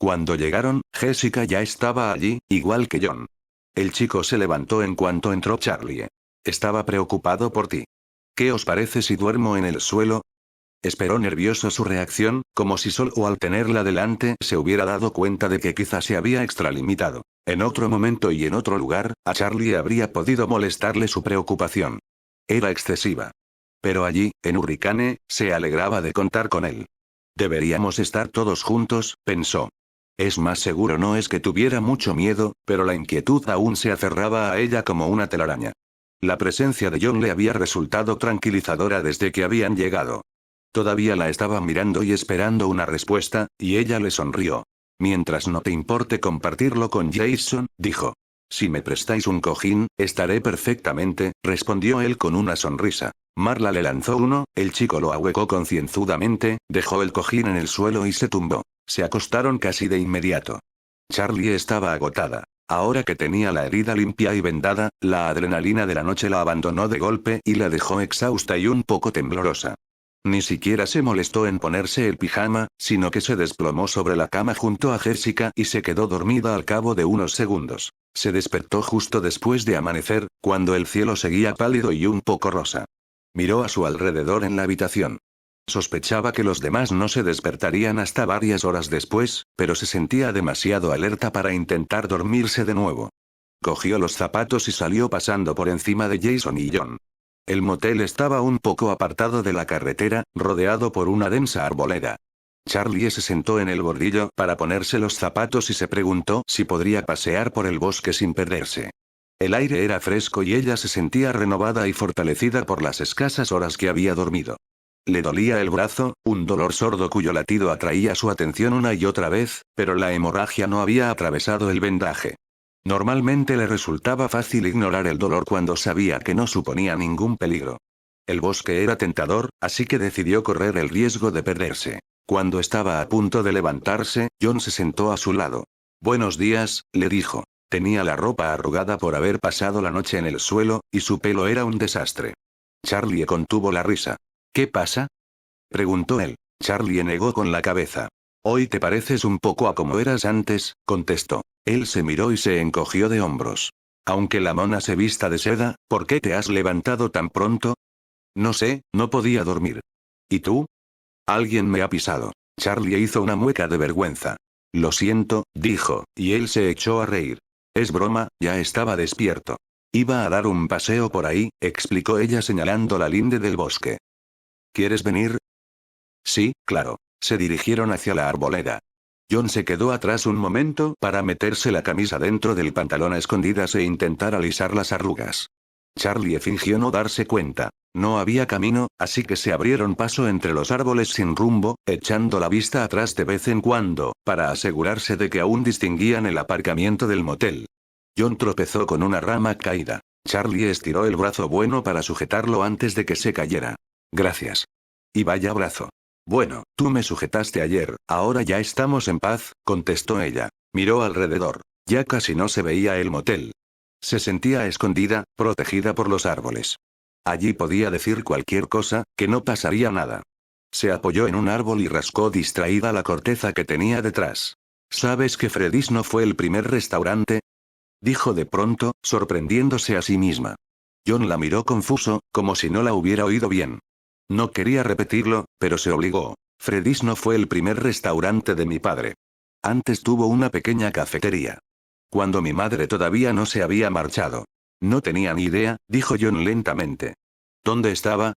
Cuando llegaron, Jessica ya estaba allí, igual que John. El chico se levantó en cuanto entró Charlie. Estaba preocupado por ti. ¿Qué os parece si duermo en el suelo? Esperó nervioso su reacción, como si solo al tenerla delante se hubiera dado cuenta de que quizá se había extralimitado. En otro momento y en otro lugar, a Charlie habría podido molestarle su preocupación. Era excesiva. Pero allí, en Hurricane, se alegraba de contar con él. Deberíamos estar todos juntos, pensó. Es más seguro no es que tuviera mucho miedo, pero la inquietud aún se aferraba a ella como una telaraña. La presencia de John le había resultado tranquilizadora desde que habían llegado. Todavía la estaba mirando y esperando una respuesta, y ella le sonrió. Mientras no te importe compartirlo con Jason, dijo. Si me prestáis un cojín, estaré perfectamente, respondió él con una sonrisa. Marla le lanzó uno, el chico lo ahuecó concienzudamente, dejó el cojín en el suelo y se tumbó. Se acostaron casi de inmediato. Charlie estaba agotada. Ahora que tenía la herida limpia y vendada, la adrenalina de la noche la abandonó de golpe y la dejó exhausta y un poco temblorosa. Ni siquiera se molestó en ponerse el pijama, sino que se desplomó sobre la cama junto a Jessica y se quedó dormida al cabo de unos segundos. Se despertó justo después de amanecer, cuando el cielo seguía pálido y un poco rosa. Miró a su alrededor en la habitación. Sospechaba que los demás no se despertarían hasta varias horas después, pero se sentía demasiado alerta para intentar dormirse de nuevo. Cogió los zapatos y salió pasando por encima de Jason y John. El motel estaba un poco apartado de la carretera, rodeado por una densa arboleda. Charlie se sentó en el bordillo para ponerse los zapatos y se preguntó si podría pasear por el bosque sin perderse. El aire era fresco y ella se sentía renovada y fortalecida por las escasas horas que había dormido. Le dolía el brazo, un dolor sordo cuyo latido atraía su atención una y otra vez, pero la hemorragia no había atravesado el vendaje. Normalmente le resultaba fácil ignorar el dolor cuando sabía que no suponía ningún peligro. El bosque era tentador, así que decidió correr el riesgo de perderse. Cuando estaba a punto de levantarse, John se sentó a su lado. Buenos días, le dijo. Tenía la ropa arrugada por haber pasado la noche en el suelo, y su pelo era un desastre. Charlie contuvo la risa. ¿Qué pasa? Preguntó él. Charlie negó con la cabeza. Hoy te pareces un poco a como eras antes, contestó. Él se miró y se encogió de hombros. Aunque la mona se vista de seda, ¿por qué te has levantado tan pronto? No sé, no podía dormir. ¿Y tú? Alguien me ha pisado. Charlie hizo una mueca de vergüenza. Lo siento, dijo, y él se echó a reír. Es broma, ya estaba despierto. Iba a dar un paseo por ahí, explicó ella señalando la linde del bosque. ¿Quieres venir? Sí, claro. Se dirigieron hacia la arboleda. John se quedó atrás un momento para meterse la camisa dentro del pantalón a escondidas e intentar alisar las arrugas. Charlie fingió no darse cuenta. No había camino, así que se abrieron paso entre los árboles sin rumbo, echando la vista atrás de vez en cuando, para asegurarse de que aún distinguían el aparcamiento del motel. John tropezó con una rama caída. Charlie estiró el brazo bueno para sujetarlo antes de que se cayera. Gracias. Y vaya brazo. Bueno, tú me sujetaste ayer, ahora ya estamos en paz, contestó ella. Miró alrededor. Ya casi no se veía el motel. Se sentía escondida, protegida por los árboles. Allí podía decir cualquier cosa, que no pasaría nada. Se apoyó en un árbol y rascó distraída la corteza que tenía detrás. ¿Sabes que Freddy's no fue el primer restaurante? Dijo de pronto, sorprendiéndose a sí misma. John la miró confuso, como si no la hubiera oído bien. No quería repetirlo, pero se obligó. Freddy's no fue el primer restaurante de mi padre. Antes tuvo una pequeña cafetería. Cuando mi madre todavía no se había marchado. No tenía ni idea, dijo John lentamente. ¿Dónde estaba?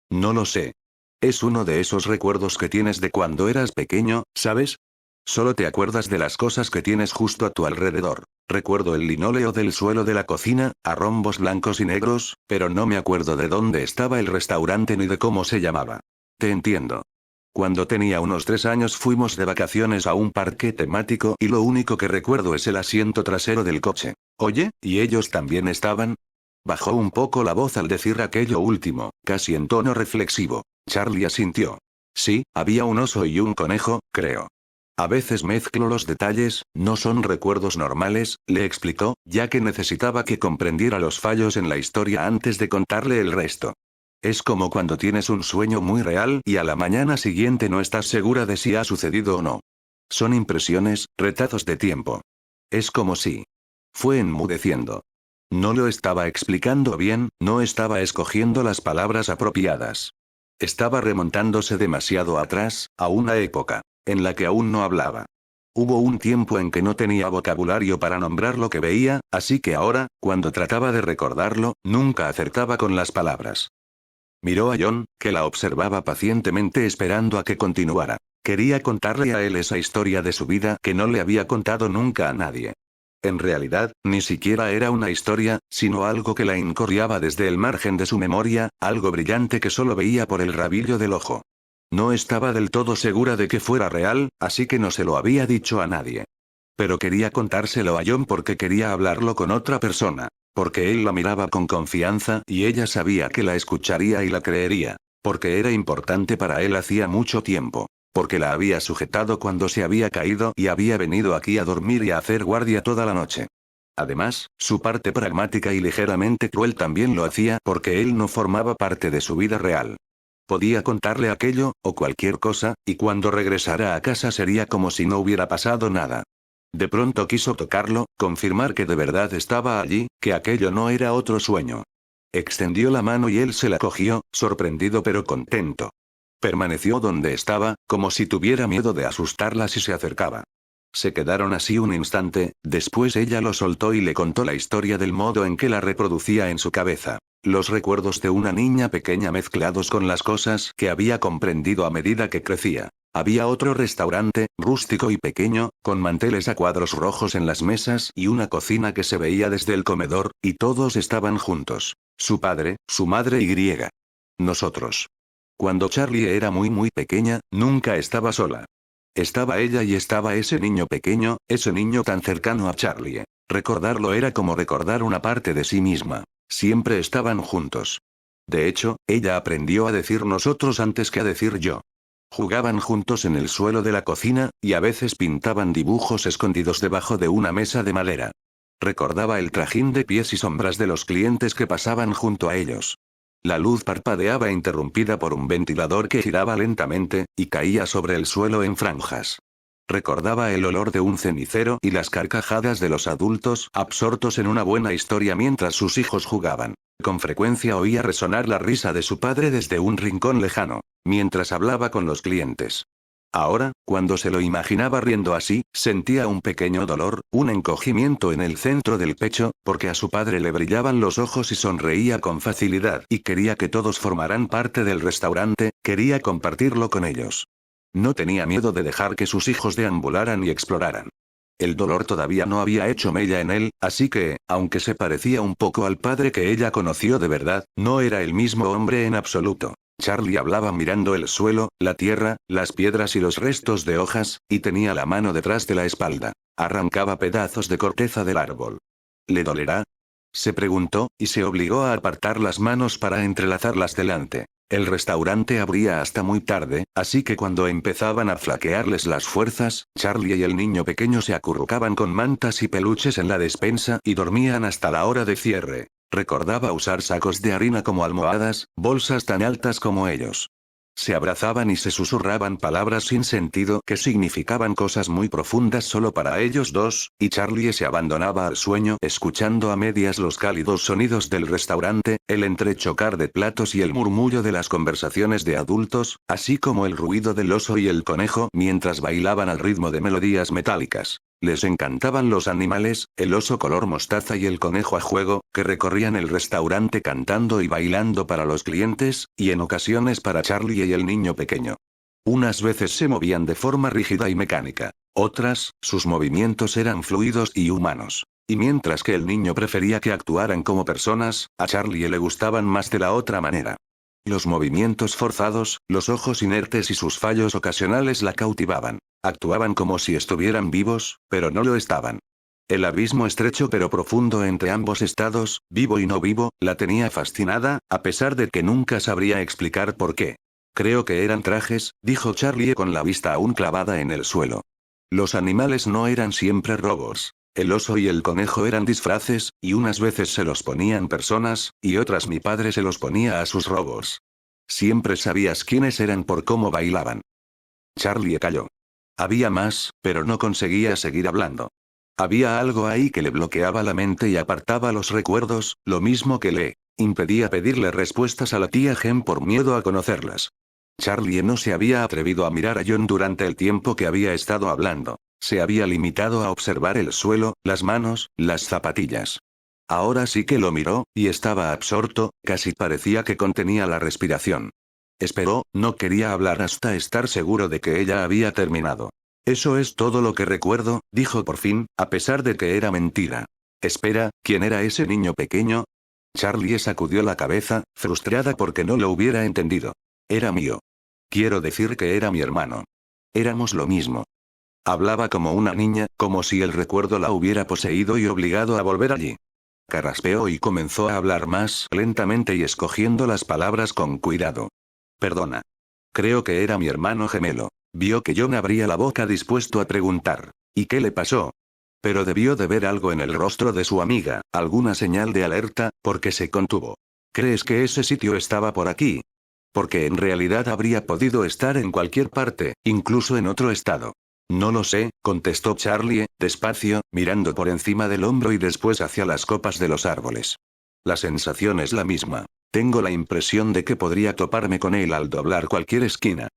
No lo sé. Es uno de esos recuerdos que tienes de cuando eras pequeño, ¿sabes? Solo te acuerdas de las cosas que tienes justo a tu alrededor. Recuerdo el linóleo del suelo de la cocina, a rombos blancos y negros, pero no me acuerdo de dónde estaba el restaurante ni de cómo se llamaba. Te entiendo. Cuando tenía unos 3 años fuimos de vacaciones a un parque temático y lo único que recuerdo es el asiento trasero del coche. Oye, ¿y ellos también estaban? Bajó un poco la voz al decir aquello último, casi en tono reflexivo. Charlie asintió. Sí, había un oso y un conejo, creo. A veces mezclo los detalles, no son recuerdos normales, le explicó, ya que necesitaba que comprendiera los fallos en la historia antes de contarle el resto. Es como cuando tienes un sueño muy real y a la mañana siguiente no estás segura de si ha sucedido o no. Son impresiones, retazos de tiempo. Es como si fue enmudeciendo. No lo estaba explicando bien, no estaba escogiendo las palabras apropiadas. Estaba remontándose demasiado atrás, a una época en la que aún no hablaba. Hubo un tiempo en que no tenía vocabulario para nombrar lo que veía, así que ahora, cuando trataba de recordarlo, nunca acertaba con las palabras. Miró a John, que la observaba pacientemente esperando a que continuara. Quería contarle a él esa historia de su vida que no le había contado nunca a nadie. En realidad, ni siquiera era una historia, sino algo que la incordiaba desde el margen de su memoria, algo brillante que solo veía por el rabillo del ojo. No estaba del todo segura de que fuera real, así que no se lo había dicho a nadie. Pero quería contárselo a John porque quería hablarlo con otra persona. Porque él la miraba con confianza y ella sabía que la escucharía y la creería. Porque era importante para él hacía mucho tiempo. Porque la había sujetado cuando se había caído y había venido aquí a dormir y a hacer guardia toda la noche. Además, su parte pragmática y ligeramente cruel también lo hacía porque él no formaba parte de su vida real. Podía contarle aquello, o cualquier cosa, y cuando regresara a casa sería como si no hubiera pasado nada. De pronto quiso tocarlo, confirmar que de verdad estaba allí, que aquello no era otro sueño. Extendió la mano y él se la cogió, sorprendido pero contento. Permaneció donde estaba, como si tuviera miedo de asustarla si se acercaba. Se quedaron así un instante, después ella lo soltó y le contó la historia del modo en que la reproducía en su cabeza. Los recuerdos de una niña pequeña mezclados con las cosas que había comprendido a medida que crecía. Había otro restaurante, rústico y pequeño, con manteles a cuadros rojos en las mesas y una cocina que se veía desde el comedor, y todos estaban juntos. Su padre, su madre y nosotros. Cuando Charlie era muy pequeña, nunca estaba sola. Estaba ella y estaba ese niño pequeño, ese niño tan cercano a Charlie. Recordarlo era como recordar una parte de sí misma. Siempre estaban juntos. De hecho, ella aprendió a decir nosotros antes que a decir yo. Jugaban juntos en el suelo de la cocina, y a veces pintaban dibujos escondidos debajo de una mesa de madera. Recordaba el trajín de pies y sombras de los clientes que pasaban junto a ellos. La luz parpadeaba interrumpida por un ventilador que giraba lentamente, y caía sobre el suelo en franjas. Recordaba el olor de un cenicero y las carcajadas de los adultos absortos en una buena historia mientras sus hijos jugaban. Con frecuencia oía resonar la risa de su padre desde un rincón lejano, mientras hablaba con los clientes. Ahora, cuando se lo imaginaba riendo así, sentía un pequeño dolor, un encogimiento en el centro del pecho, porque a su padre le brillaban los ojos y sonreía con facilidad y quería que todos formaran parte del restaurante, quería compartirlo con ellos. No tenía miedo de dejar que sus hijos deambularan y exploraran. El dolor todavía no había hecho mella en él, así que, aunque se parecía un poco al padre que ella conoció de verdad, no era el mismo hombre en absoluto. Charlie hablaba mirando el suelo, la tierra, las piedras y los restos de hojas, y tenía la mano detrás de la espalda. Arrancaba pedazos de corteza del árbol. ¿Le dolerá?, se preguntó, y se obligó a apartar las manos para entrelazarlas delante. El restaurante abría hasta muy tarde, así que cuando empezaban a flaquearles las fuerzas, Charlie y el niño pequeño se acurrucaban con mantas y peluches en la despensa y dormían hasta la hora de cierre. Recordaba usar sacos de harina como almohadas, bolsas tan altas como ellos. Se abrazaban y se susurraban palabras sin sentido que significaban cosas muy profundas solo para ellos dos, y Charlie se abandonaba al sueño escuchando a medias los cálidos sonidos del restaurante, el entrechocar de platos y el murmullo de las conversaciones de adultos, así como el ruido del oso y el conejo mientras bailaban al ritmo de melodías metálicas. Les encantaban los animales, el oso color mostaza y el conejo a juego, que recorrían el restaurante cantando y bailando para los clientes, y en ocasiones para Charlie y el niño pequeño. Unas veces se movían de forma rígida y mecánica. Otras, sus movimientos eran fluidos y humanos. Y mientras que el niño prefería que actuaran como personas, a Charlie le gustaban más de la otra manera. Los movimientos forzados, los ojos inertes y sus fallos ocasionales la cautivaban. Actuaban como si estuvieran vivos, pero no lo estaban. El abismo estrecho pero profundo entre ambos estados, vivo y no vivo, la tenía fascinada, a pesar de que nunca sabría explicar por qué. Creo que eran trajes, dijo Charlie con la vista aún clavada en el suelo. Los animales no eran siempre robots. El oso y el conejo eran disfraces, y unas veces se los ponían personas, y otras mi padre se los ponía a sus robots. Siempre sabías quiénes eran por cómo bailaban. Charlie calló. Había más, pero no conseguía seguir hablando. Había algo ahí que le bloqueaba la mente y apartaba los recuerdos, lo mismo que le impedía pedirle respuestas a la tía Jen por miedo a conocerlas. Charlie no se había atrevido a mirar a John durante el tiempo que había estado hablando. Se había limitado a observar el suelo, las manos, las zapatillas. Ahora sí que lo miró, y estaba absorto, casi parecía que contenía la respiración. Esperó, no quería hablar hasta estar seguro de que ella había terminado. Eso es todo lo que recuerdo, dijo por fin, a pesar de que era mentira. Espera, ¿quién era ese niño pequeño? Charlie sacudió la cabeza, frustrada porque no lo hubiera entendido. Era mío. Quiero decir que era mi hermano. Éramos lo mismo. Hablaba como una niña, como si el recuerdo la hubiera poseído y obligado a volver allí. Carraspeó y comenzó a hablar más lentamente y escogiendo las palabras con cuidado. Perdona. Creo que era mi hermano gemelo. Vio que John abría la boca dispuesto a preguntar. ¿Y qué le pasó? Pero debió de ver algo en el rostro de su amiga, alguna señal de alerta, porque se contuvo. ¿Crees que ese sitio estaba por aquí? Porque en realidad habría podido estar en cualquier parte, incluso en otro estado. No lo sé, contestó Charlie, despacio, mirando por encima del hombro y después hacia las copas de los árboles. La sensación es la misma. Tengo la impresión de que podría toparme con él al doblar cualquier esquina.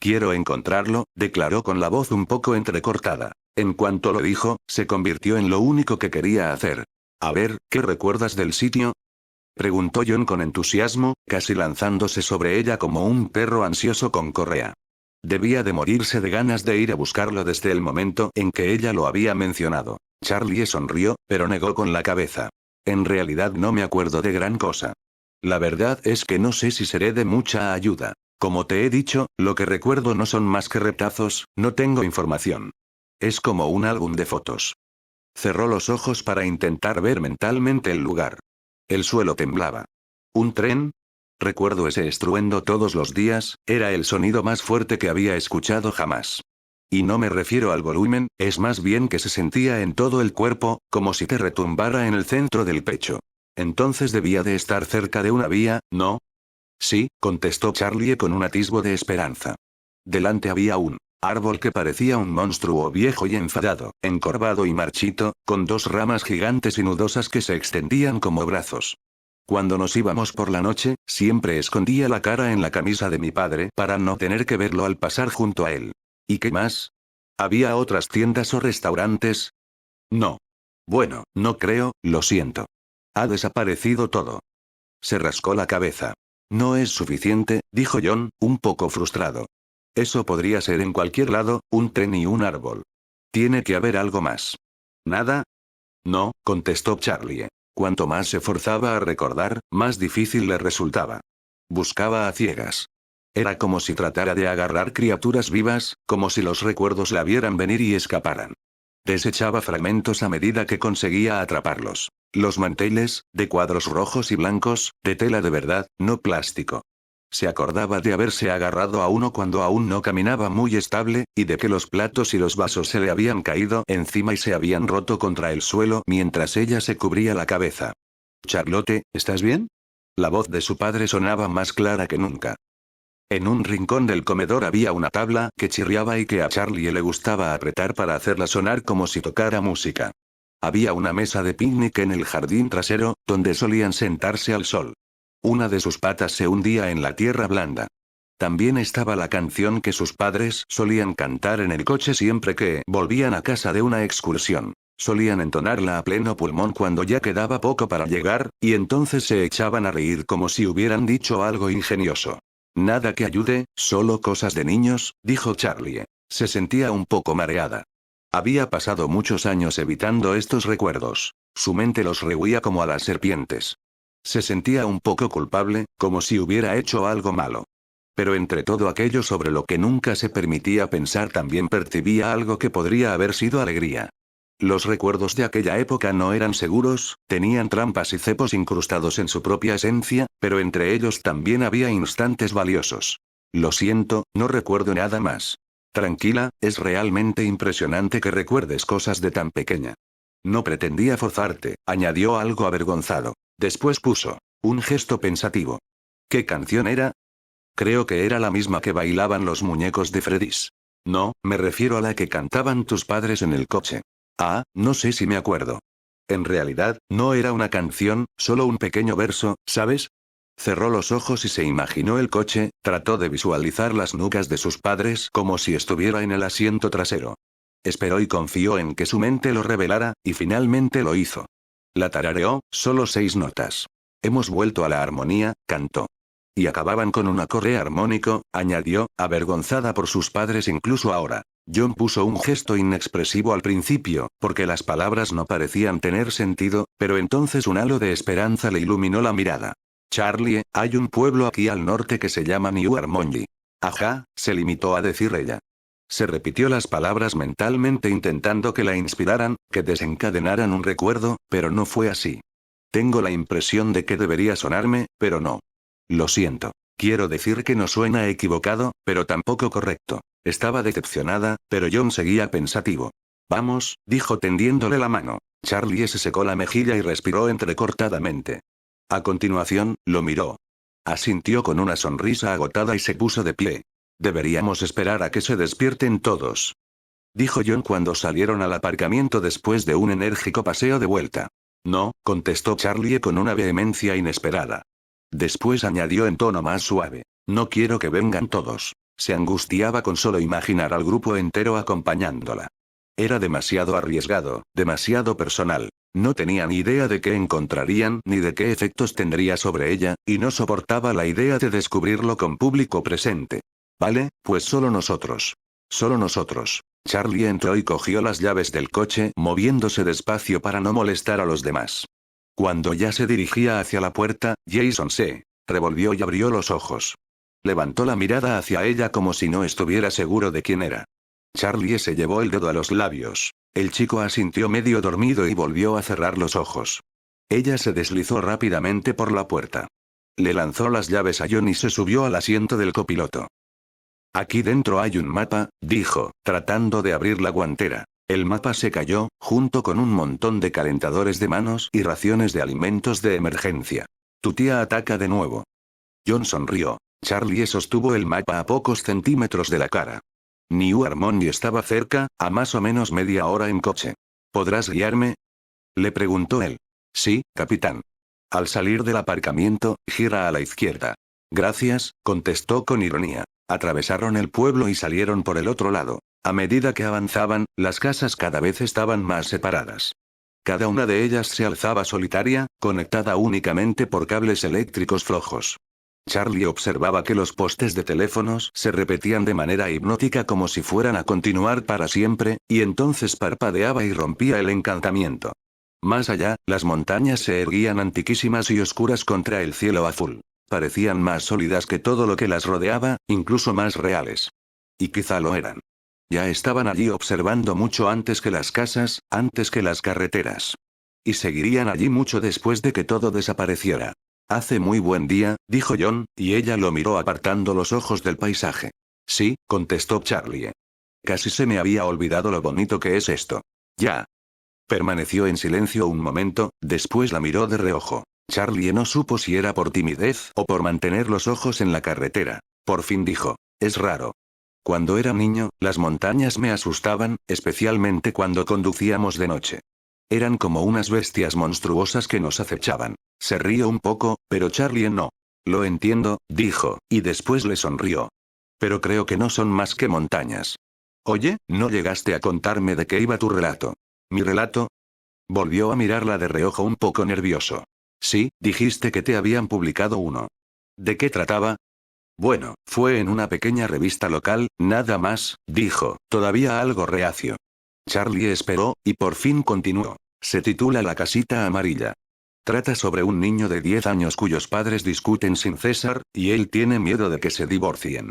Quiero encontrarlo, declaró con la voz un poco entrecortada. En cuanto lo dijo, se convirtió en lo único que quería hacer. A ver, ¿qué recuerdas del sitio? Preguntó John con entusiasmo, casi lanzándose sobre ella como un perro ansioso con correa. Debía de morirse de ganas de ir a buscarlo desde el momento en que ella lo había mencionado. Charlie sonrió, pero negó con la cabeza. En realidad no me acuerdo de gran cosa. La verdad es que no sé si seré de mucha ayuda. Como te he dicho, lo que recuerdo no son más que retazos, no tengo información. Es como un álbum de fotos. Cerró los ojos para intentar ver mentalmente el lugar. El suelo temblaba. ¿Un tren? Recuerdo ese estruendo todos los días, era el sonido más fuerte que había escuchado jamás. Y no me refiero al volumen, es más bien que se sentía en todo el cuerpo, como si te retumbara en el centro del pecho. Entonces debía de estar cerca de una vía, ¿no? Sí, contestó Charlie con un atisbo de esperanza. Delante había un árbol que parecía un monstruo viejo y enfadado, encorvado y marchito, con dos ramas gigantes y nudosas que se extendían como brazos. Cuando nos íbamos por la noche, siempre escondía la cara en la camisa de mi padre para no tener que verlo al pasar junto a él. ¿Y qué más? ¿Había otras tiendas o restaurantes? No. Bueno, no creo, lo siento. Ha desaparecido todo. Se rascó la cabeza. No es suficiente, dijo John, un poco frustrado. Eso podría ser en cualquier lado, un tren y un árbol. Tiene que haber algo más. ¿Nada? No, contestó Charlie. Cuanto más se forzaba a recordar, más difícil le resultaba. Buscaba a ciegas. Era como si tratara de agarrar criaturas vivas, como si los recuerdos la vieran venir y escaparan. Desechaba fragmentos a medida que conseguía atraparlos. Los manteles, de cuadros rojos y blancos, de tela de verdad, no plástico. Se acordaba de haberse agarrado a uno cuando aún no caminaba muy estable, y de que los platos y los vasos se le habían caído encima y se habían roto contra el suelo mientras ella se cubría la cabeza. Charlotte, ¿estás bien? La voz de su padre sonaba más clara que nunca. En un rincón del comedor había una tabla que chirriaba y que a Charlie le gustaba apretar para hacerla sonar como si tocara música. Había una mesa de picnic en el jardín trasero, donde solían sentarse al sol. Una de sus patas se hundía en la tierra blanda. También estaba la canción que sus padres solían cantar en el coche siempre que volvían a casa de una excursión. Solían entonarla a pleno pulmón cuando ya quedaba poco para llegar, y entonces se echaban a reír como si hubieran dicho algo ingenioso. Nada que ayude, solo cosas de niños, dijo Charlie. Se sentía un poco mareada. Había pasado muchos años evitando estos recuerdos. Su mente los rehuía como a las serpientes. Se sentía un poco culpable, como si hubiera hecho algo malo. Pero entre todo aquello sobre lo que nunca se permitía pensar también percibía algo que podría haber sido alegría. Los recuerdos de aquella época no eran seguros, tenían trampas y cepos incrustados en su propia esencia, pero entre ellos también había instantes valiosos. Lo siento, no recuerdo nada más. Tranquila, es realmente impresionante que recuerdes cosas de tan pequeña. No pretendía forzarte, añadió algo avergonzado. Después puso un gesto pensativo. ¿Qué canción era? Creo que era la misma que bailaban los muñecos de Freddy's. No, me refiero a la que cantaban tus padres en el coche. Ah, no sé si me acuerdo. En realidad, no era una canción, solo un pequeño verso, ¿sabes? Cerró los ojos y se imaginó el coche, trató de visualizar las nucas de sus padres como si estuviera en el asiento trasero. Esperó y confió en que su mente lo revelara, y finalmente lo hizo. La tarareó, solo 6 notas. Hemos vuelto a la armonía, cantó. Y acababan con un acorde armónico, añadió, avergonzada por sus padres incluso ahora. John puso un gesto inexpresivo al principio, porque las palabras no parecían tener sentido, pero entonces un halo de esperanza le iluminó la mirada. Charlie, hay un pueblo aquí al norte que se llama New Harmony. Ajá, se limitó a decir ella. Se repitió las palabras mentalmente intentando que la inspiraran, que desencadenaran un recuerdo, pero no fue así. Tengo la impresión de que debería sonarme, pero no. Lo siento. Quiero decir que no suena equivocado, pero tampoco correcto. Estaba decepcionada, pero John seguía pensativo. Vamos, dijo tendiéndole la mano. Charlie se secó la mejilla y respiró entrecortadamente. A continuación, lo miró. Asintió con una sonrisa agotada y se puso de pie. Deberíamos esperar a que se despierten todos, dijo John cuando salieron al aparcamiento después de un enérgico paseo de vuelta. No, contestó Charlie con una vehemencia inesperada. Después añadió en tono más suave. No quiero que vengan todos. Se angustiaba con solo imaginar al grupo entero acompañándola. Era demasiado arriesgado, demasiado personal. No tenía ni idea de qué encontrarían ni de qué efectos tendría sobre ella, y no soportaba la idea de descubrirlo con público presente. Vale, pues solo nosotros. Solo nosotros. Charlie entró y cogió las llaves del coche, moviéndose despacio para no molestar a los demás. Cuando ya se dirigía hacia la puerta, Jason se revolvió y abrió los ojos. Levantó la mirada hacia ella como si no estuviera seguro de quién era. Charlie se llevó el dedo a los labios. El chico asintió medio dormido y volvió a cerrar los ojos. Ella se deslizó rápidamente por la puerta. Le lanzó las llaves a John y se subió al asiento del copiloto. Aquí dentro hay un mapa, dijo, tratando de abrir la guantera. El mapa se cayó, junto con un montón de calentadores de manos y raciones de alimentos de emergencia. Tu tía ataca de nuevo. John sonrió. Charlie sostuvo el mapa a pocos centímetros de la cara. New Harmony estaba cerca, a más o menos media hora en coche. ¿Podrás guiarme? Le preguntó él. Sí, capitán. Al salir del aparcamiento, gira a la izquierda. Gracias, contestó con ironía. Atravesaron el pueblo y salieron por el otro lado. A medida que avanzaban, las casas cada vez estaban más separadas. Cada una de ellas se alzaba solitaria, conectada únicamente por cables eléctricos flojos. Charlie observaba que los postes de teléfonos se repetían de manera hipnótica como si fueran a continuar para siempre, y entonces parpadeaba y rompía el encantamiento. Más allá, las montañas se erguían antiquísimas y oscuras contra el cielo azul. Parecían más sólidas que todo lo que las rodeaba, incluso más reales. Y quizá lo eran. Ya estaban allí observando mucho antes que las casas, antes que las carreteras. Y seguirían allí mucho después de que todo desapareciera. Hace muy buen día, dijo John, y ella lo miró apartando los ojos del paisaje. Sí, contestó Charlie. Casi se me había olvidado lo bonito que es esto. Ya. Permaneció en silencio un momento, después la miró de reojo. Charlie no supo si era por timidez o por mantener los ojos en la carretera. Por fin dijo. Es raro. Cuando era niño, las montañas me asustaban, especialmente cuando conducíamos de noche. Eran como unas bestias monstruosas que nos acechaban. Se rió un poco, pero Charlie no. Lo entiendo, dijo, y después le sonrió. Pero creo que no son más que montañas. Oye, no llegaste a contarme de qué iba tu relato. ¿Mi relato? Volvió a mirarla de reojo un poco nervioso. Sí, dijiste que te habían publicado uno. ¿De qué trataba? Bueno, fue en una pequeña revista local, nada más, dijo, todavía algo reacio. Charlie esperó, y por fin continuó. Se titula La casita amarilla. Trata sobre un niño de 10 años cuyos padres discuten sin cesar, y él tiene miedo de que se divorcien.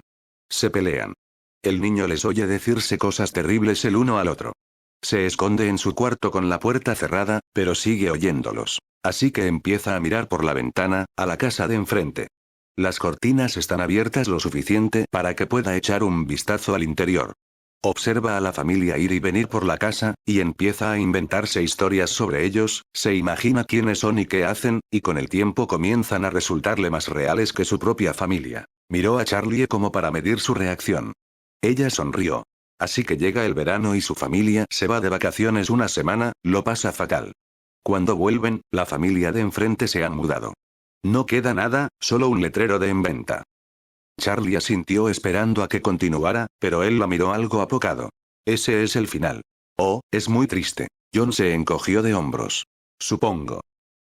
Se pelean. El niño les oye decirse cosas terribles el uno al otro. Se esconde en su cuarto con la puerta cerrada, pero sigue oyéndolos. Así que empieza a mirar por la ventana, a la casa de enfrente. Las cortinas están abiertas lo suficiente para que pueda echar un vistazo al interior. Observa a la familia ir y venir por la casa, y empieza a inventarse historias sobre ellos, se imagina quiénes son y qué hacen, y con el tiempo comienzan a resultarle más reales que su propia familia. Miró a Charlie como para medir su reacción. Ella sonrió. Así que llega el verano y su familia se va de vacaciones una semana, lo pasa fatal. Cuando vuelven, la familia de enfrente se ha mudado. No queda nada, solo un letrero de en venta. Charlie asintió esperando a que continuara, pero él la miró algo apocado. Ese es el final. Oh, es muy triste. John se encogió de hombros. Supongo.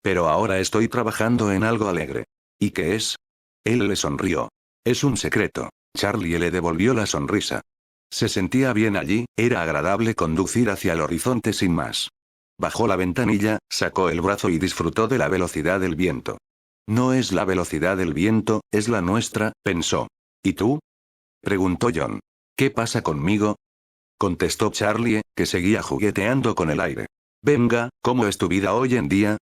Pero ahora estoy trabajando en algo alegre. ¿Y qué es? Él le sonrió. Es un secreto. Charlie le devolvió la sonrisa. Se sentía bien allí, era agradable conducir hacia el horizonte sin más. Bajó la ventanilla, sacó el brazo y disfrutó de la velocidad del viento. No es la velocidad del viento, es la nuestra, pensó. ¿Y tú? Preguntó John. ¿Qué pasa conmigo? Contestó Charlie, que seguía jugueteando con el aire. Venga, ¿cómo es tu vida hoy en día?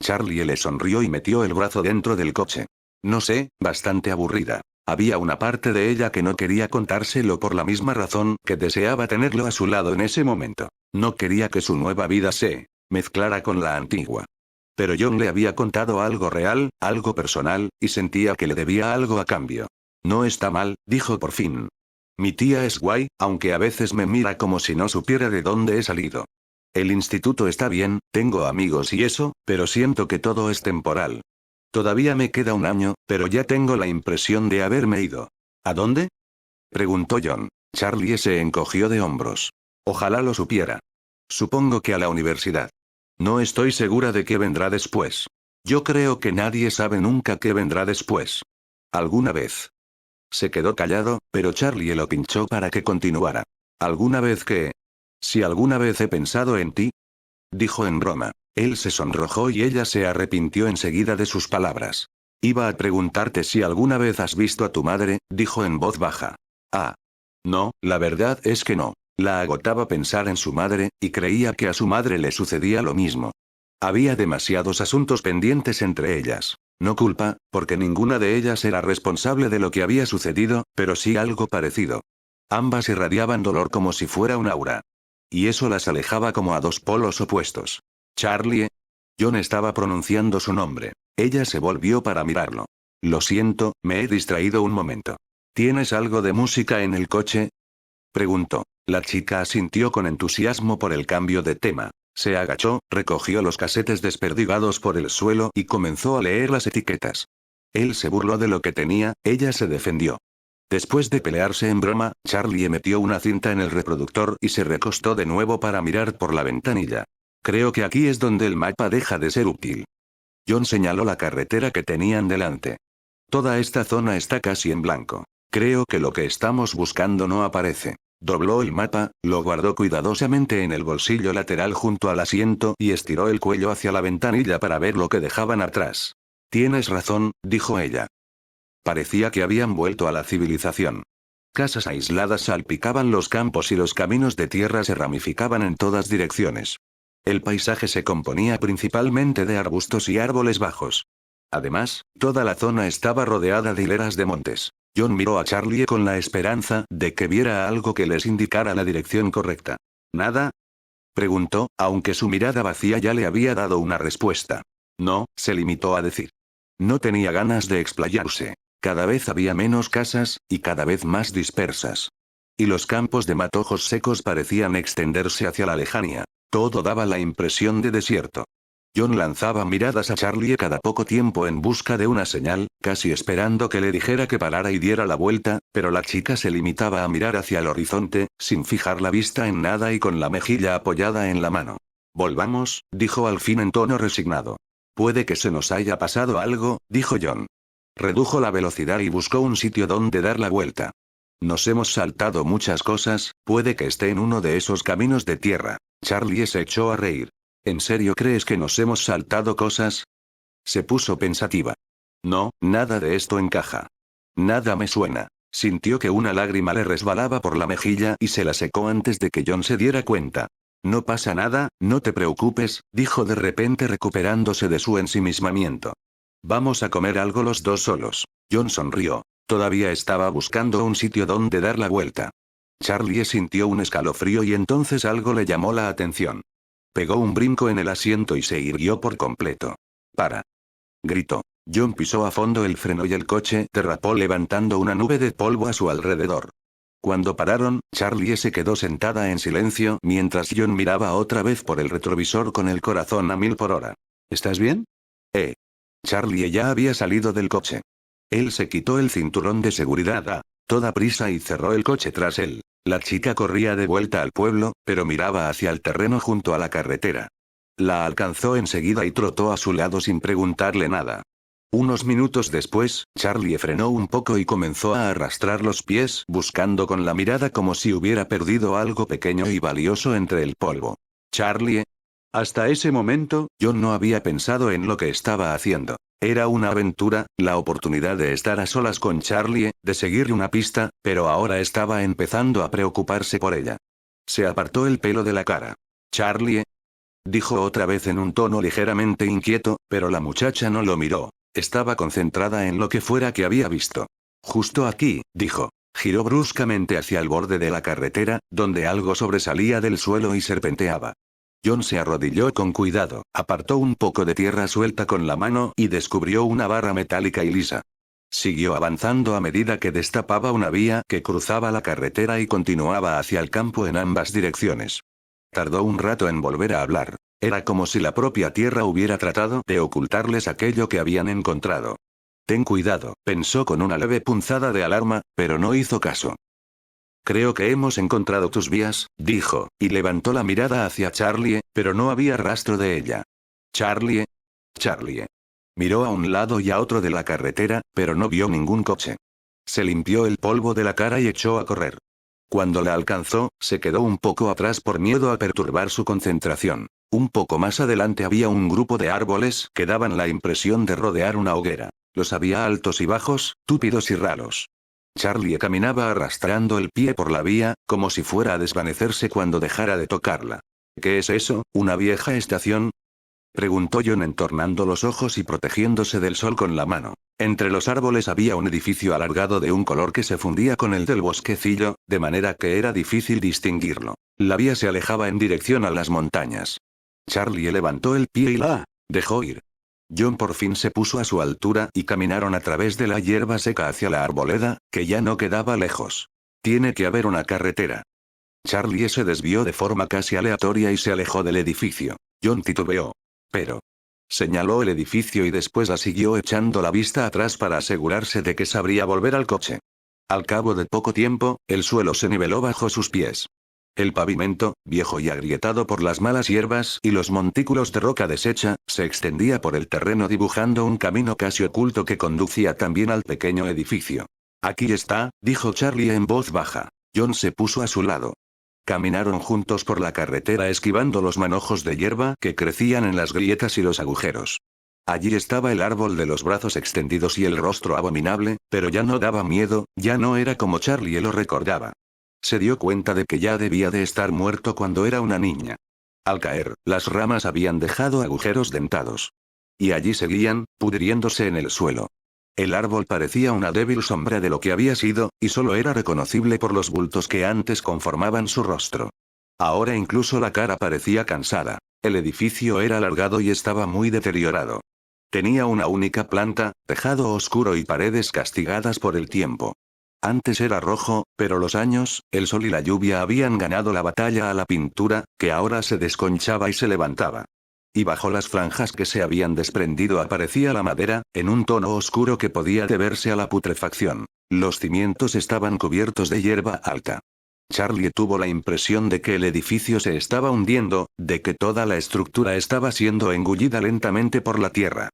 Charlie le sonrió y metió el brazo dentro del coche. No sé, bastante aburrida. Había una parte de ella que no quería contárselo por la misma razón que deseaba tenerlo a su lado en ese momento. No quería que su nueva vida se mezclara con la antigua. Pero John le había contado algo real, algo personal, y sentía que le debía algo a cambio. No está mal, dijo por fin. Mi tía es guay, aunque a veces me mira como si no supiera de dónde he salido. El instituto está bien, tengo amigos y eso, pero siento que todo es temporal. Todavía me queda un año, pero ya tengo la impresión de haberme ido. ¿A dónde? Preguntó John. Charlie se encogió de hombros. Ojalá lo supiera. Supongo que a la universidad. No estoy segura de qué vendrá después. Yo creo que nadie sabe nunca qué vendrá después. ¿Alguna vez? Se quedó callado, pero Charlie lo pinchó para que continuara. ¿Alguna vez qué? Si alguna vez he pensado en ti, dijo en broma. Él se sonrojó y ella se arrepintió enseguida de sus palabras. Iba a preguntarte si alguna vez has visto a tu madre, dijo en voz baja. Ah. No, la verdad es que no. La agotaba pensar en su madre, y creía que a su madre le sucedía lo mismo. Había demasiados asuntos pendientes entre ellas. No culpa, porque ninguna de ellas era responsable de lo que había sucedido, pero sí algo parecido. Ambas irradiaban dolor como si fuera un aura. Y eso las alejaba como a dos polos opuestos. Charlie. John estaba pronunciando su nombre. Ella se volvió para mirarlo. Lo siento, me he distraído un momento. ¿Tienes algo de música en el coche? Preguntó. La chica asintió con entusiasmo por el cambio de tema. Se agachó, recogió los casetes desperdigados por el suelo y comenzó a leer las etiquetas. Él se burló de lo que tenía, ella se defendió. Después de pelearse en broma, Charlie metió una cinta en el reproductor y se recostó de nuevo para mirar por la ventanilla. Creo que aquí es donde el mapa deja de ser útil. John señaló la carretera que tenían delante. Toda esta zona está casi en blanco. Creo que lo que estamos buscando no aparece. Dobló el mapa, lo guardó cuidadosamente en el bolsillo lateral junto al asiento y estiró el cuello hacia la ventanilla para ver lo que dejaban atrás. Tienes razón, dijo ella. Parecía que habían vuelto a la civilización. Casas aisladas salpicaban los campos y los caminos de tierra se ramificaban en todas direcciones. El paisaje se componía principalmente de arbustos y árboles bajos. Además, toda la zona estaba rodeada de hileras de montes. John miró a Charlie con la esperanza de que viera algo que les indicara la dirección correcta. ¿Nada? Preguntó, aunque su mirada vacía ya le había dado una respuesta. No, se limitó a decir. No tenía ganas de explayarse. Cada vez había menos casas, y cada vez más dispersas. Y los campos de matojos secos parecían extenderse hacia la lejanía. Todo daba la impresión de desierto. John lanzaba miradas a Charlie cada poco tiempo en busca de una señal, casi esperando que le dijera que parara y diera la vuelta, pero la chica se limitaba a mirar hacia el horizonte, sin fijar la vista en nada y con la mejilla apoyada en la mano. Volvamos, dijo al fin en tono resignado. Puede que se nos haya pasado algo, dijo John. Redujo la velocidad y buscó un sitio donde dar la vuelta. Nos hemos saltado muchas cosas, puede que esté en uno de esos caminos de tierra. Charlie se echó a reír. ¿En serio crees que nos hemos saltado cosas? Se puso pensativa. No, nada de esto encaja. Nada me suena. Sintió que una lágrima le resbalaba por la mejilla y se la secó antes de que John se diera cuenta. No pasa nada, no te preocupes, dijo de repente recuperándose de su ensimismamiento. Vamos a comer algo los dos solos. John sonrió. Todavía estaba buscando un sitio donde dar la vuelta. Charlie sintió un escalofrío y entonces algo le llamó la atención. Pegó un brinco en el asiento y se irguió por completo. ¡Para! Gritó. John pisó a fondo el freno y el coche derrapó levantando una nube de polvo a su alrededor. Cuando pararon, Charlie se quedó sentada en silencio mientras John miraba otra vez por el retrovisor con el corazón a 1000 por hora. ¿Estás bien? Charlie ya había salido del coche. Él se quitó el cinturón de seguridad a toda prisa y cerró el coche tras él. La chica corría de vuelta al pueblo, pero miraba hacia el terreno junto a la carretera. La alcanzó enseguida y trotó a su lado sin preguntarle nada. Unos minutos después, Charlie frenó un poco y comenzó a arrastrar los pies, buscando con la mirada como si hubiera perdido algo pequeño y valioso entre el polvo. Charlie. Hasta ese momento, John no había pensado en lo que estaba haciendo. Era una aventura, la oportunidad de estar a solas con Charlie, de seguirle una pista, pero ahora estaba empezando a preocuparse por ella. Se apartó el pelo de la cara. Charlie. Dijo otra vez en un tono ligeramente inquieto, pero la muchacha no lo miró. Estaba concentrada en lo que fuera que había visto. Justo aquí, dijo. Giró bruscamente hacia el borde de la carretera, donde algo sobresalía del suelo y serpenteaba. John se arrodilló con cuidado, apartó un poco de tierra suelta con la mano y descubrió una barra metálica y lisa. Siguió avanzando a medida que destapaba una vía que cruzaba la carretera y continuaba hacia el campo en ambas direcciones. Tardó un rato en volver a hablar. Era como si la propia tierra hubiera tratado de ocultarles aquello que habían encontrado. Ten cuidado, pensó con una leve punzada de alarma, pero no hizo caso. Creo que hemos encontrado tus vías, dijo, y levantó la mirada hacia Charlie, pero no había rastro de ella. Charlie. Charlie. Miró a un lado y a otro de la carretera, pero no vio ningún coche. Se limpió el polvo de la cara y echó a correr. Cuando la alcanzó, se quedó un poco atrás por miedo a perturbar su concentración. Un poco más adelante había un grupo de árboles que daban la impresión de rodear una hoguera. Los había altos y bajos, túpidos y raros. Charlie caminaba arrastrando el pie por la vía, como si fuera a desvanecerse cuando dejara de tocarla. ¿Qué es eso, una vieja estación? Preguntó John entornando los ojos y protegiéndose del sol con la mano. Entre los árboles había un edificio alargado de un color que se fundía con el del bosquecillo, de manera que era difícil distinguirlo. La vía se alejaba en dirección a las montañas. Charlie levantó el pie y la dejó ir. John por fin se puso a su altura y caminaron a través de la hierba seca hacia la arboleda, que ya no quedaba lejos. Tiene que haber una carretera. Charlie se desvió de forma casi aleatoria y se alejó del edificio. John titubeó. Pero. Señaló el edificio y después la siguió echando la vista atrás para asegurarse de que sabría volver al coche. Al cabo de poco tiempo, el suelo se niveló bajo sus pies. El pavimento, viejo y agrietado por las malas hierbas y los montículos de roca deshecha, se extendía por el terreno dibujando un camino casi oculto que conducía también al pequeño edificio. Aquí está, dijo Charlie en voz baja. John se puso a su lado. Caminaron juntos por la carretera esquivando los manojos de hierba que crecían en las grietas y los agujeros. Allí estaba el árbol de los brazos extendidos y el rostro abominable, pero ya no daba miedo, ya no era como Charlie lo recordaba. Se dio cuenta de que ya debía de estar muerto cuando era una niña. Al caer, las ramas habían dejado agujeros dentados. Y allí seguían, pudriéndose en el suelo. El árbol parecía una débil sombra de lo que había sido, y solo era reconocible por los bultos que antes conformaban su rostro. Ahora incluso la cara parecía cansada. El edificio era alargado y estaba muy deteriorado. Tenía una única planta, tejado oscuro y paredes castigadas por el tiempo. Antes era rojo, pero los años, el sol y la lluvia habían ganado la batalla a la pintura, que ahora se desconchaba y se levantaba. Y bajo las franjas que se habían desprendido aparecía la madera, en un tono oscuro que podía deberse a la putrefacción. Los cimientos estaban cubiertos de hierba alta. Charlie tuvo la impresión de que el edificio se estaba hundiendo, de que toda la estructura estaba siendo engullida lentamente por la tierra.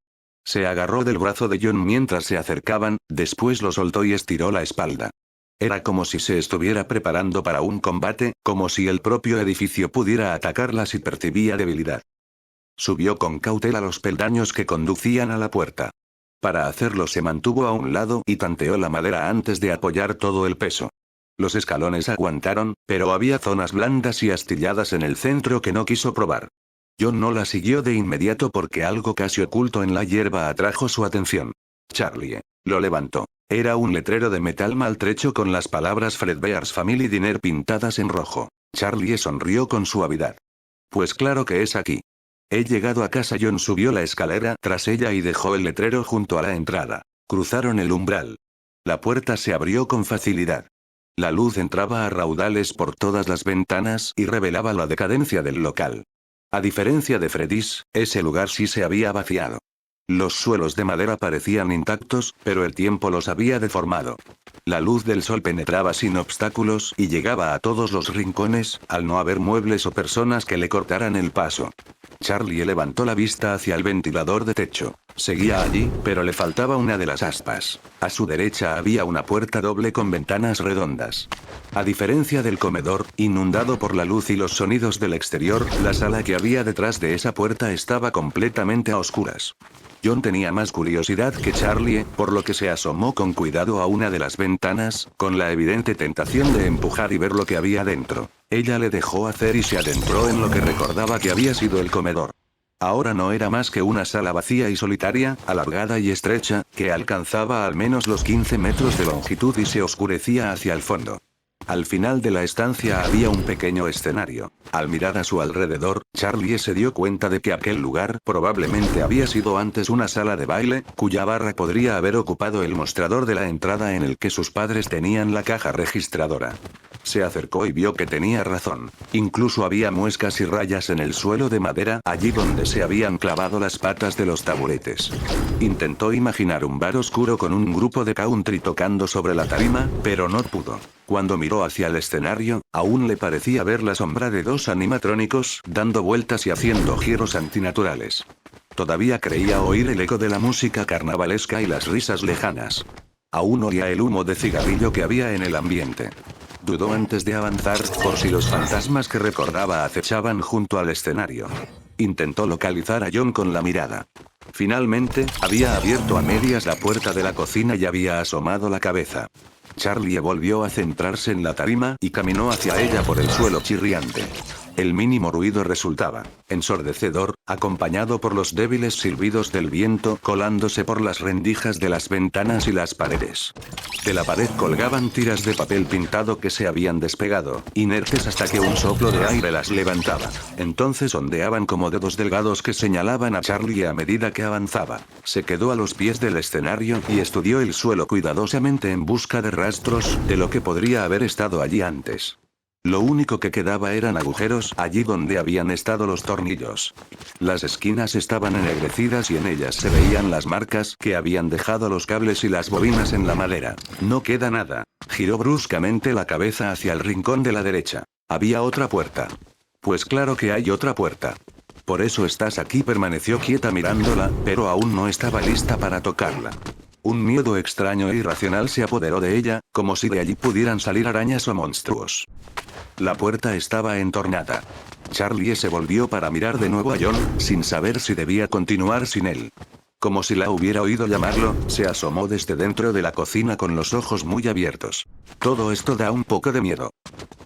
Se agarró del brazo de John mientras se acercaban, después lo soltó y estiró la espalda. Era como si se estuviera preparando para un combate, como si el propio edificio pudiera atacarla si percibía debilidad. Subió con cautela los peldaños que conducían a la puerta. Para hacerlo se mantuvo a un lado y tanteó la madera antes de apoyar todo el peso. Los escalones aguantaron, pero había zonas blandas y astilladas en el centro que no quiso probar. John no la siguió de inmediato porque algo casi oculto en la hierba atrajo su atención. Charlie. Lo levantó. Era un letrero de metal maltrecho con las palabras Fredbear's Family Dinner pintadas en rojo. Charlie sonrió con suavidad. Pues claro que es aquí. He llegado a casa. John subió la escalera tras ella y dejó el letrero junto a la entrada. Cruzaron el umbral. La puerta se abrió con facilidad. La luz entraba a raudales por todas las ventanas y revelaba la decadencia del local. A diferencia de Freddy's, ese lugar sí se había vaciado. Los suelos de madera parecían intactos, pero el tiempo los había deformado. La luz del sol penetraba sin obstáculos y llegaba a todos los rincones, al no haber muebles o personas que le cortaran el paso. Charlie levantó la vista hacia el ventilador de techo. Seguía allí, pero le faltaba una de las aspas. A su derecha había una puerta doble con ventanas redondas. A diferencia del comedor, inundado por la luz y los sonidos del exterior, la sala que había detrás de esa puerta estaba completamente a oscuras. John tenía más curiosidad que Charlie, por lo que se asomó con cuidado a una de las ventanas, con la evidente tentación de empujar y ver lo que había dentro. Ella le dejó hacer y se adentró en lo que recordaba que había sido el comedor. Ahora no era más que una sala vacía y solitaria, alargada y estrecha, que alcanzaba al menos los 15 metros de longitud y se oscurecía hacia el fondo. Al final de la estancia había un pequeño escenario. Al mirar a su alrededor, Charlie se dio cuenta de que aquel lugar probablemente había sido antes una sala de baile, cuya barra podría haber ocupado el mostrador de la entrada en el que sus padres tenían la caja registradora. Se acercó y vio que tenía razón. Incluso había muescas y rayas en el suelo de madera, allí donde se habían clavado las patas de los taburetes. Intentó imaginar un bar oscuro con un grupo de country tocando sobre la tarima, pero no pudo. Cuando miró hacia el escenario, aún le parecía ver la sombra de dos animatrónicos, dando vueltas y haciendo giros antinaturales. Todavía creía oír el eco de la música carnavalesca y las risas lejanas. Aún olía el humo de cigarrillo que había en el ambiente. Dudó antes de avanzar, por si los fantasmas que recordaba acechaban junto al escenario. Intentó localizar a John con la mirada. Finalmente, había abierto a medias la puerta de la cocina y había asomado la cabeza. Charlie volvió a centrarse en la tarima y caminó hacia ella por el suelo chirriante. El mínimo ruido resultaba ensordecedor, acompañado por los débiles silbidos del viento colándose por las rendijas de las ventanas y las paredes. De la pared colgaban tiras de papel pintado que se habían despegado, inertes hasta que un soplo de aire las levantaba. Entonces ondeaban como dedos delgados que señalaban a Charlie a medida que avanzaba. Se quedó a los pies del escenario y estudió el suelo cuidadosamente en busca de rastros de lo que podría haber estado allí antes. Lo único que quedaba eran agujeros allí donde habían estado los tornillos. Las esquinas estaban ennegrecidas y en ellas se veían las marcas que habían dejado los cables y las bobinas en la madera. No queda nada. Giró bruscamente la cabeza hacia el rincón de la derecha. Había otra puerta. Pues claro que hay otra puerta. Por eso estás aquí, permaneció quieta mirándola, pero aún no estaba lista para tocarla. Un miedo extraño e irracional se apoderó de ella, como si de allí pudieran salir arañas o monstruos. La puerta estaba entornada. Charlie se volvió para mirar de nuevo a John, sin saber si debía continuar sin él. Como si la hubiera oído llamarlo, se asomó desde dentro de la cocina con los ojos muy abiertos. Todo esto da un poco de miedo.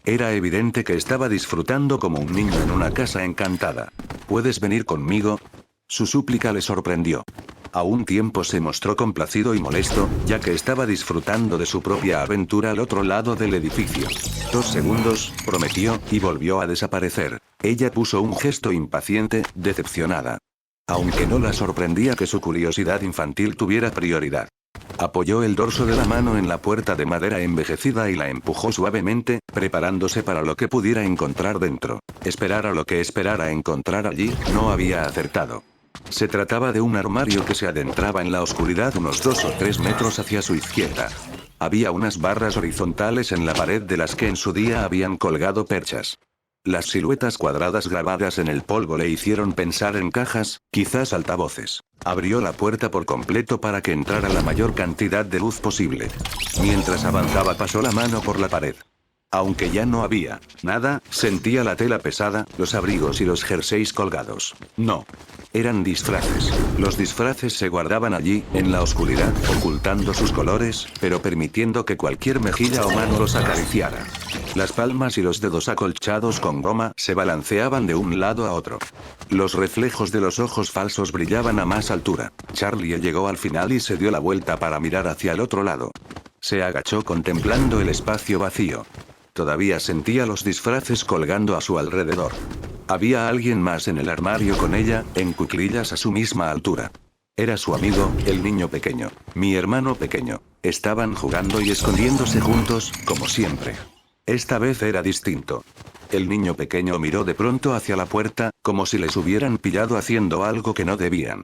Era evidente que estaba disfrutando como un niño en una casa encantada. ¿Puedes venir conmigo? Su súplica le sorprendió. A un tiempo se mostró complacido y molesto, ya que estaba disfrutando de su propia aventura al otro lado del edificio. 2 segundos, prometió, y volvió a desaparecer. Ella puso un gesto impaciente, decepcionada. Aunque no la sorprendía que su curiosidad infantil tuviera prioridad. Apoyó el dorso de la mano en la puerta de madera envejecida y la empujó suavemente, preparándose para lo que pudiera encontrar dentro. Esperar a lo que esperara encontrar allí, no había acertado. Se trataba de un armario que se adentraba en la oscuridad unos 2 o 3 metros hacia su izquierda. Había unas barras horizontales en la pared de las que en su día habían colgado perchas. Las siluetas cuadradas grabadas en el polvo le hicieron pensar en cajas, quizás altavoces. Abrió la puerta por completo para que entrara la mayor cantidad de luz posible. Mientras avanzaba pasó la mano por la pared. Aunque ya no había nada, sentía la tela pesada, los abrigos y los jerseys colgados. No. Eran disfraces. Los disfraces se guardaban allí, en la oscuridad, ocultando sus colores, pero permitiendo que cualquier mejilla o mano los acariciara. Las palmas y los dedos acolchados con goma se balanceaban de un lado a otro. Los reflejos de los ojos falsos brillaban a más altura. Charlie llegó al final y se dio la vuelta para mirar hacia el otro lado. Se agachó contemplando el espacio vacío. Todavía sentía los disfraces colgando a su alrededor. Había alguien más en el armario con ella, en cuclillas a su misma altura. Era su amigo, el niño pequeño. Mi hermano pequeño. Estaban jugando y escondiéndose juntos, como siempre. Esta vez era distinto. El niño pequeño miró de pronto hacia la puerta, como si les hubieran pillado haciendo algo que no debían.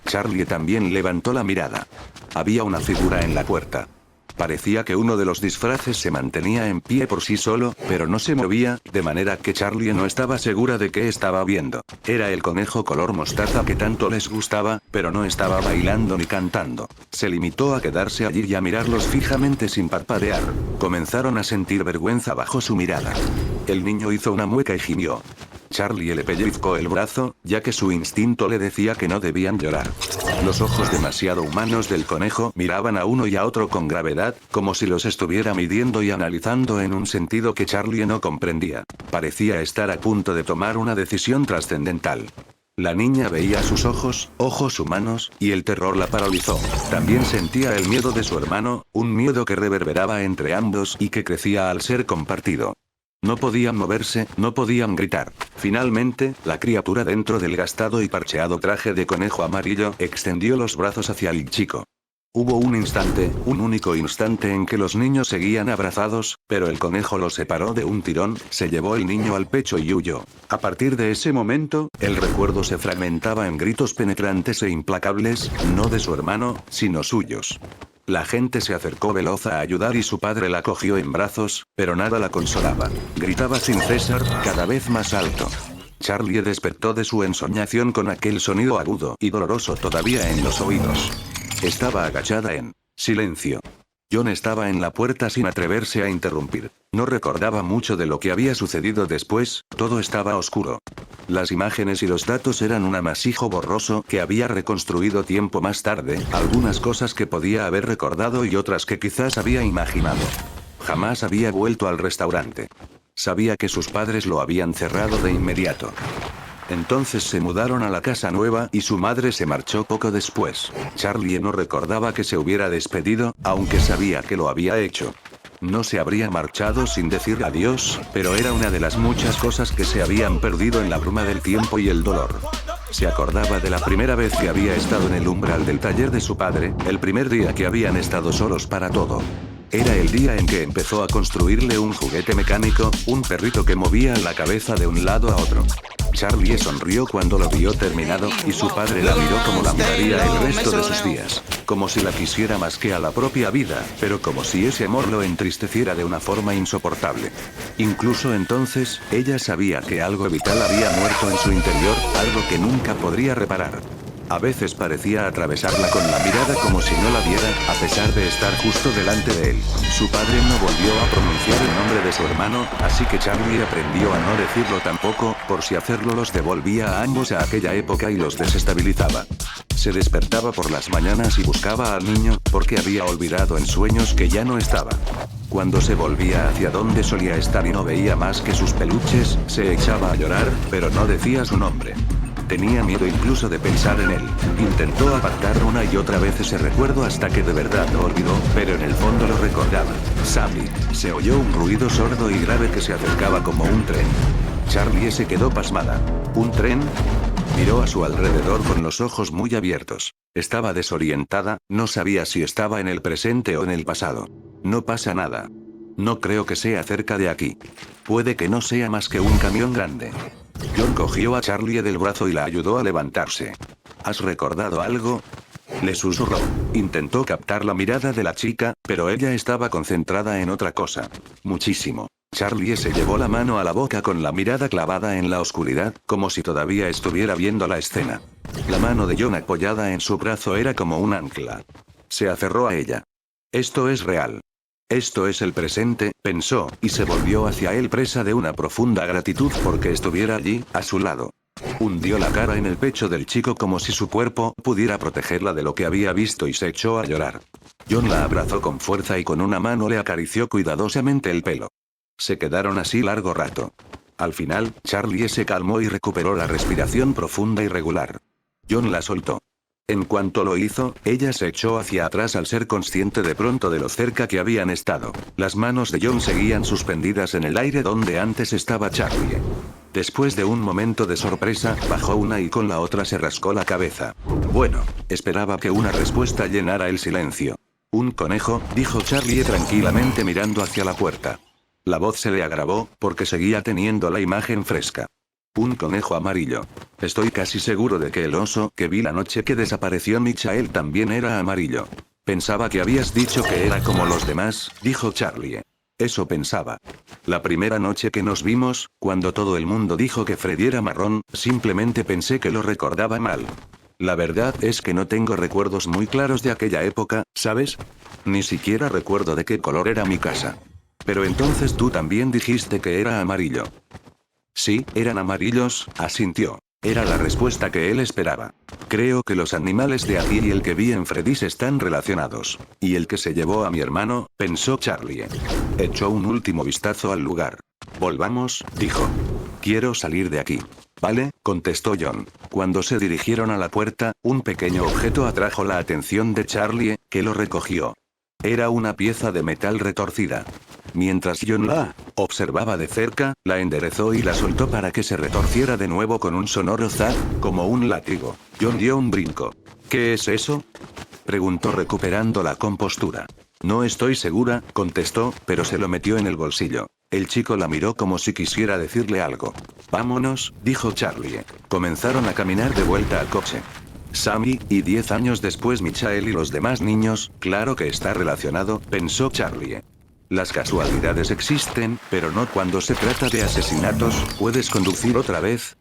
Charlie también levantó la mirada. Había una figura en la puerta. Parecía que uno de los disfraces se mantenía en pie por sí solo, pero no se movía, de manera que Charlie no estaba segura de qué estaba viendo. Era el conejo color mostaza que tanto les gustaba, pero no estaba bailando ni cantando. Se limitó a quedarse allí y a mirarlos fijamente sin parpadear. Comenzaron a sentir vergüenza bajo su mirada. El niño hizo una mueca y gimió. Charlie le pellizcó el brazo, ya que su instinto le decía que no debían llorar. Los ojos demasiado humanos del conejo miraban a uno y a otro con gravedad, como si los estuviera midiendo y analizando en un sentido que Charlie no comprendía. Parecía estar a punto de tomar una decisión trascendental. La niña veía sus ojos humanos, y el terror la paralizó. También sentía el miedo de su hermano, un miedo que reverberaba entre ambos y que crecía al ser compartido. No podían moverse, no podían gritar. Finalmente, la criatura dentro del gastado y parcheado traje de conejo amarillo extendió los brazos hacia el chico. Hubo un instante, un único instante en que los niños seguían abrazados, pero el conejo los separó de un tirón, se llevó el niño al pecho y huyó. A partir de ese momento, el recuerdo se fragmentaba en gritos penetrantes e implacables, no de su hermano, sino suyos. La gente se acercó veloz a ayudar y su padre la cogió en brazos, pero nada la consolaba. Gritaba sin cesar, cada vez más alto. Charlie despertó de su ensoñación con aquel sonido agudo y doloroso todavía en los oídos. Estaba agachada en silencio. John estaba en la puerta sin atreverse a interrumpir. No recordaba mucho de lo que había sucedido después, todo estaba oscuro. Las imágenes y los datos eran un amasijo borroso que había reconstruido tiempo más tarde, algunas cosas que podía haber recordado y otras que quizás había imaginado. Jamás había vuelto al restaurante. Sabía que sus padres lo habían cerrado de inmediato. Entonces se mudaron a la casa nueva y su madre se marchó poco después. Charlie no recordaba que se hubiera despedido, aunque sabía que lo había hecho. No se habría marchado sin decir adiós, pero era una de las muchas cosas que se habían perdido en la bruma del tiempo y el dolor. Se acordaba de la primera vez que había estado en el umbral del taller de su padre, el primer día que habían estado solos para todo. Era el día en que empezó a construirle un juguete mecánico, un perrito que movía la cabeza de un lado a otro. Charlie sonrió cuando lo vio terminado, y su padre la miró como la miraría el resto de sus días. Como si la quisiera más que a la propia vida, pero como si ese amor lo entristeciera de una forma insoportable. Incluso entonces, ella sabía que algo vital había muerto en su interior, algo que nunca podría reparar. A veces parecía atravesarla con la mirada como si no la viera, a pesar de estar justo delante de él. Su padre no volvió a pronunciar el nombre de su hermano, así que Charlie aprendió a no decirlo tampoco, por si hacerlo los devolvía a ambos a aquella época y los desestabilizaba. Se despertaba por las mañanas y buscaba al niño, porque había olvidado en sueños que ya no estaba. Cuando se volvía hacia donde solía estar y no veía más que sus peluches, se echaba a llorar, pero no decía su nombre. Tenía miedo incluso de pensar en él. Intentó apartar una y otra vez ese recuerdo hasta que de verdad lo olvidó, pero en el fondo lo recordaba. Sammy. Se oyó un ruido sordo y grave que se acercaba como un tren. Charlie se quedó pasmada. ¿Un tren? Miró a su alrededor con los ojos muy abiertos. Estaba desorientada, no sabía si estaba en el presente o en el pasado. No pasa nada. No creo que sea cerca de aquí. Puede que no sea más que un camión grande. John cogió a Charlie del brazo y la ayudó a levantarse. ¿Has recordado algo?, le susurró. Intentó captar la mirada de la chica, pero ella estaba concentrada en otra cosa. Muchísimo. Charlie se llevó la mano a la boca con la mirada clavada en la oscuridad, como si todavía estuviera viendo la escena. La mano de John apoyada en su brazo era como un ancla. Se aferró a ella. Esto es real. Esto es el presente, pensó, y se volvió hacia él presa de una profunda gratitud porque estuviera allí, a su lado. Hundió la cara en el pecho del chico como si su cuerpo pudiera protegerla de lo que había visto y se echó a llorar. John la abrazó con fuerza y con una mano le acarició cuidadosamente el pelo. Se quedaron así largo rato. Al final, Charlie se calmó y recuperó la respiración profunda y regular. John la soltó. En cuanto lo hizo, ella se echó hacia atrás al ser consciente de pronto de lo cerca que habían estado. Las manos de John seguían suspendidas en el aire donde antes estaba Charlie. Después de un momento de sorpresa, bajó una y con la otra se rascó la cabeza. Bueno, esperaba que una respuesta llenara el silencio. Un conejo, dijo Charlie tranquilamente mirando hacia la puerta. La voz se le agravó, porque seguía teniendo la imagen fresca. Un conejo amarillo. Estoy casi seguro de que el oso que vi la noche que desapareció Michael también era amarillo. Pensaba que habías dicho que era como los demás, dijo Charlie. Eso pensaba. La primera noche que nos vimos, cuando todo el mundo dijo que Freddy era marrón, simplemente pensé que lo recordaba mal. La verdad es que no tengo recuerdos muy claros de aquella época, ¿sabes? Ni siquiera recuerdo de qué color era mi casa. Pero entonces tú también dijiste que era amarillo. Sí, eran amarillos, asintió. Era la respuesta que él esperaba. Creo que los animales de aquí y el que vi en Freddy's están relacionados. Y el que se llevó a mi hermano, pensó Charlie. Echó un último vistazo al lugar. Volvamos, dijo. Quiero salir de aquí. Vale, contestó John. Cuando se dirigieron a la puerta, un pequeño objeto atrajo la atención de Charlie, que lo recogió. Era una pieza de metal retorcida. Mientras John la observaba de cerca, la enderezó y la soltó para que se retorciera de nuevo con un sonoro zap, como un látigo. John dio un brinco. ¿Qué es eso?, preguntó recuperando la compostura. No estoy segura, contestó, pero se lo metió en el bolsillo. El chico la miró como si quisiera decirle algo. Vámonos, dijo Charlie. Comenzaron a caminar de vuelta al coche. Sammy, y 10 años después Michael y los demás niños, claro que está relacionado, pensó Charlie. Las casualidades existen, pero no cuando se trata de asesinatos. ¿Puedes conducir otra vez?,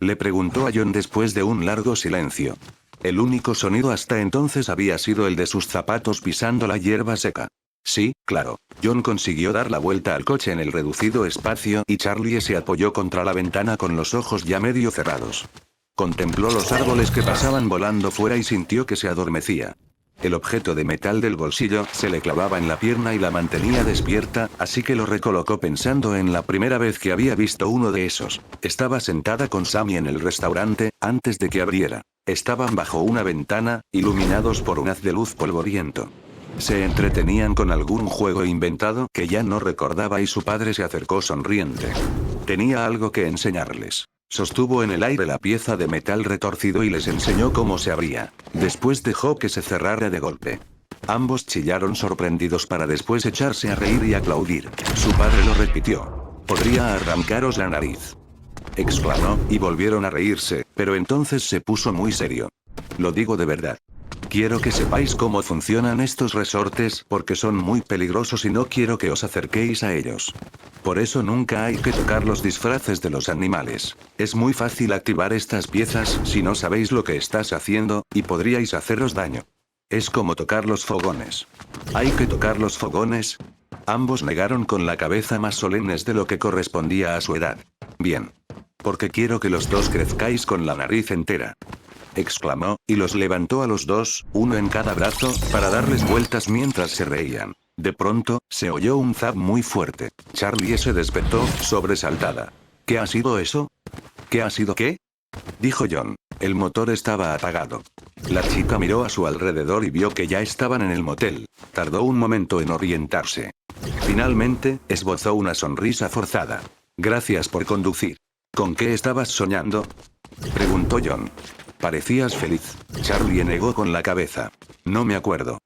le preguntó a John después de un largo silencio. El único sonido hasta entonces había sido el de sus zapatos pisando la hierba seca. Sí, claro. John consiguió dar la vuelta al coche en el reducido espacio y Charlie se apoyó contra la ventana con los ojos ya medio cerrados. Contempló los árboles que pasaban volando fuera y sintió que se adormecía. El objeto de metal del bolsillo se le clavaba en la pierna y la mantenía despierta, así que lo recolocó pensando en la primera vez que había visto uno de esos. Estaba sentada con Sammy en el restaurante, antes de que abriera. Estaban bajo una ventana, iluminados por un haz de luz polvoriento. Se entretenían con algún juego inventado que ya no recordaba y su padre se acercó sonriente. Tenía algo que enseñarles. Sostuvo en el aire la pieza de metal retorcido y les enseñó cómo se abría. Después dejó que se cerrara de golpe. Ambos chillaron sorprendidos para después echarse a reír y aplaudir. Su padre lo repitió. «Podría arrancaros la nariz», exclamó, y volvieron a reírse, pero entonces se puso muy serio. «Lo digo de verdad. Quiero que sepáis cómo funcionan estos resortes porque son muy peligrosos y no quiero que os acerquéis a ellos. Por eso nunca hay que tocar los disfraces de los animales. Es muy fácil activar estas piezas si no sabéis lo que estás haciendo, y podríais haceros daño. Es como tocar los fogones». «¿Hay que tocar los fogones?». Ambos negaron con la cabeza más solemnes de lo que correspondía a su edad. «Bien. Porque quiero que los dos crezcáis con la nariz entera», exclamó, y los levantó a los dos, uno en cada brazo, para darles vueltas mientras se reían. De pronto, se oyó un zap muy fuerte. Charlie se despertó, sobresaltada. «¿Qué ha sido eso?». «¿Qué ha sido qué?», dijo John. El motor estaba apagado. La chica miró a su alrededor y vio que ya estaban en el motel. Tardó un momento en orientarse. Finalmente, esbozó una sonrisa forzada. «Gracias por conducir». «¿Con qué estabas soñando?», preguntó John. «Parecías feliz». Charlie negó con la cabeza. «No me acuerdo».